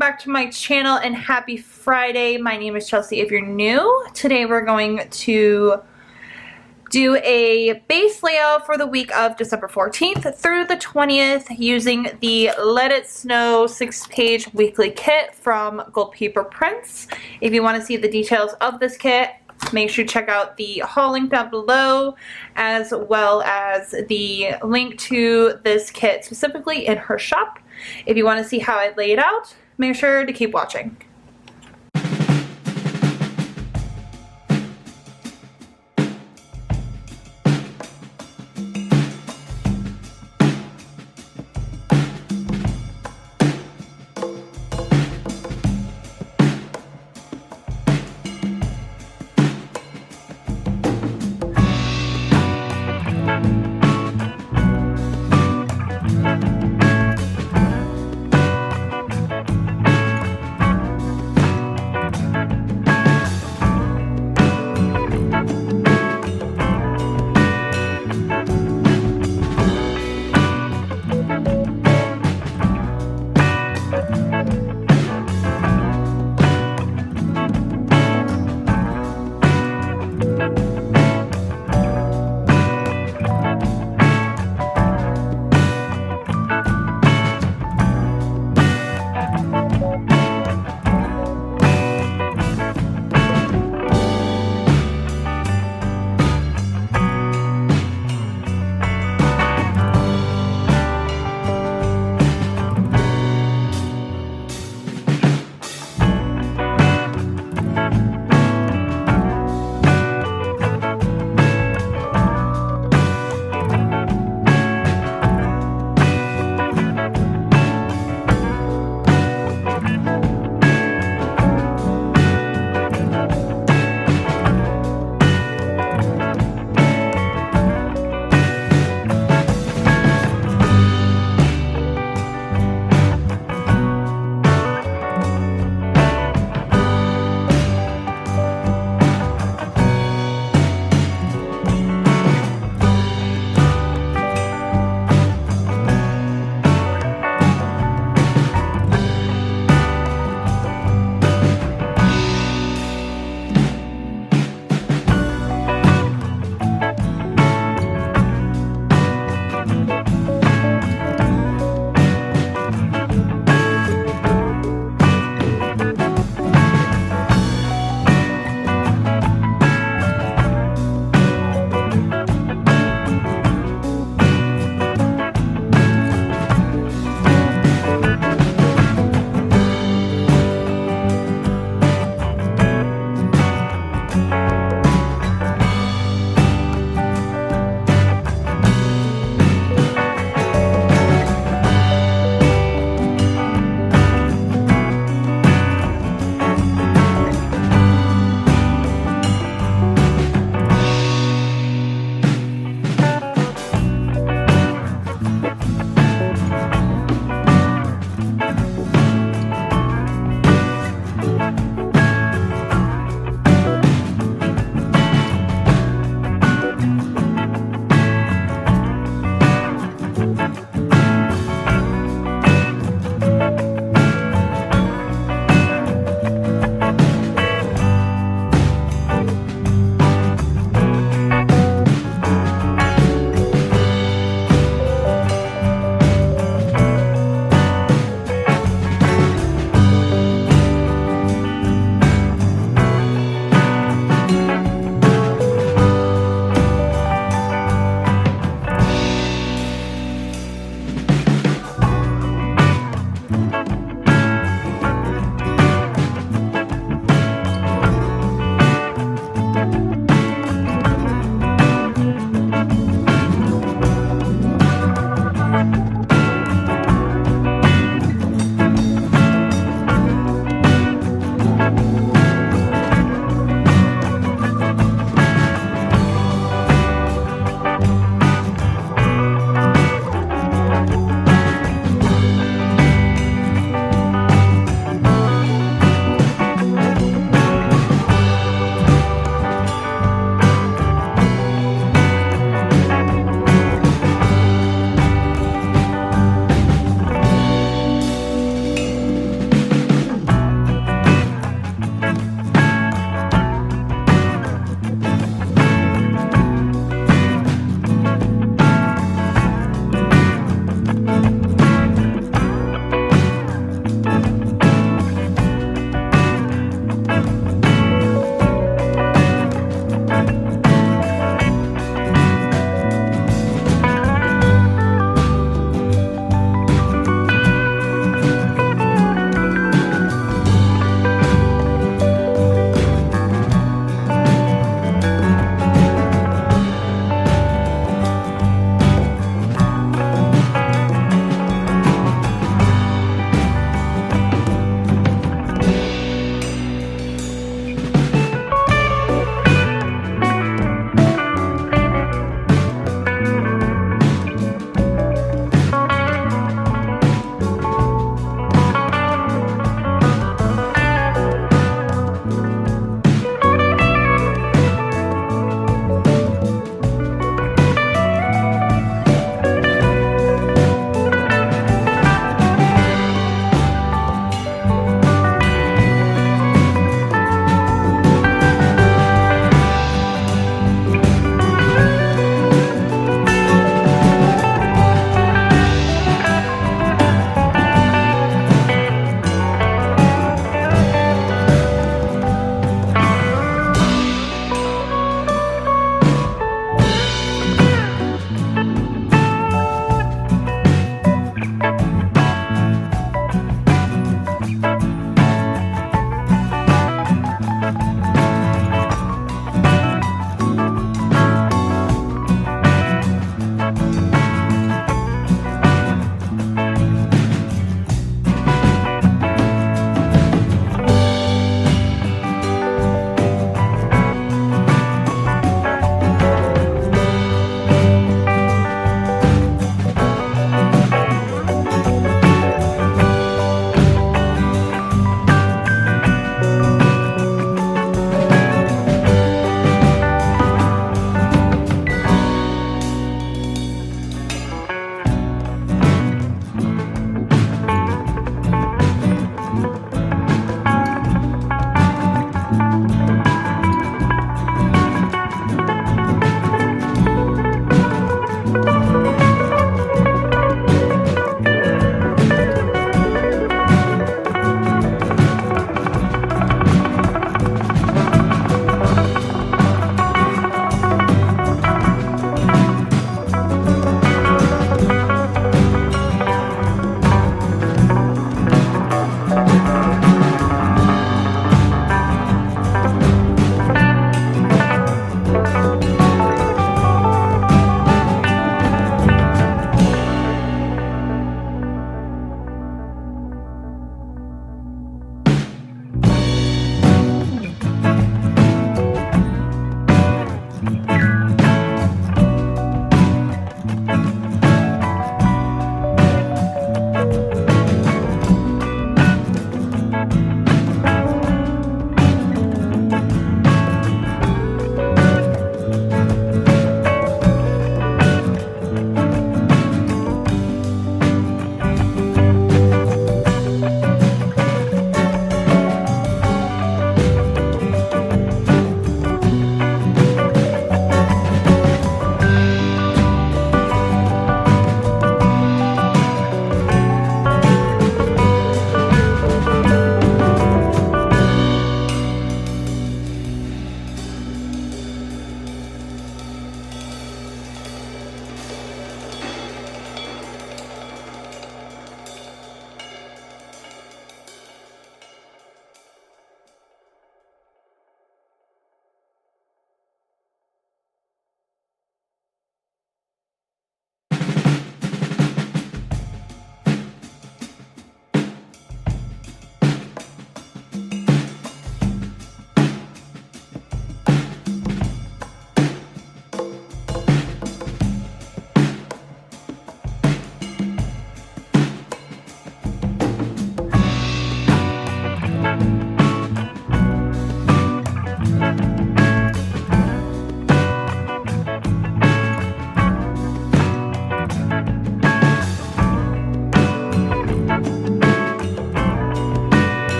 back to my channel and happy Friday. My name is Chelsea if you're new. Today we're going to do a base layout for the week of December 14th through the 20th using the Let It Snow 6-page weekly kit from GoldPaperPrints. If you want to see the details of this kit, make sure to check out the haul link down below, as well as the link to this kit specifically in her shop. If you want to see how I lay it out, make sure to keep watching.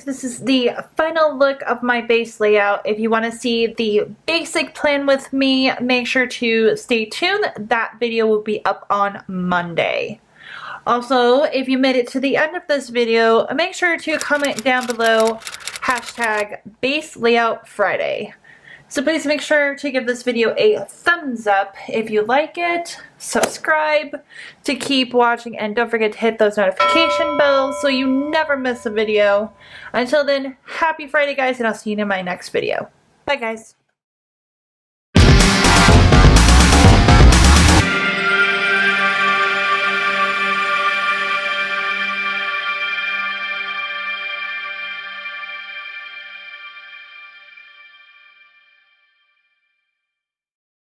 this is the final look of my base layout. If you want to see the basic plan with me, make sure to stay tuned. That video will be up on Monday. Also, if you made it to the end of this video, make sure to comment down below hashtag base layout Friday. So please make sure to give this video a thumbs up if you like it, subscribe to keep watching, and don't forget to hit those notification bells so you never miss a video. Until then, happy Friday guys, and I'll see you in my next video. Bye guys.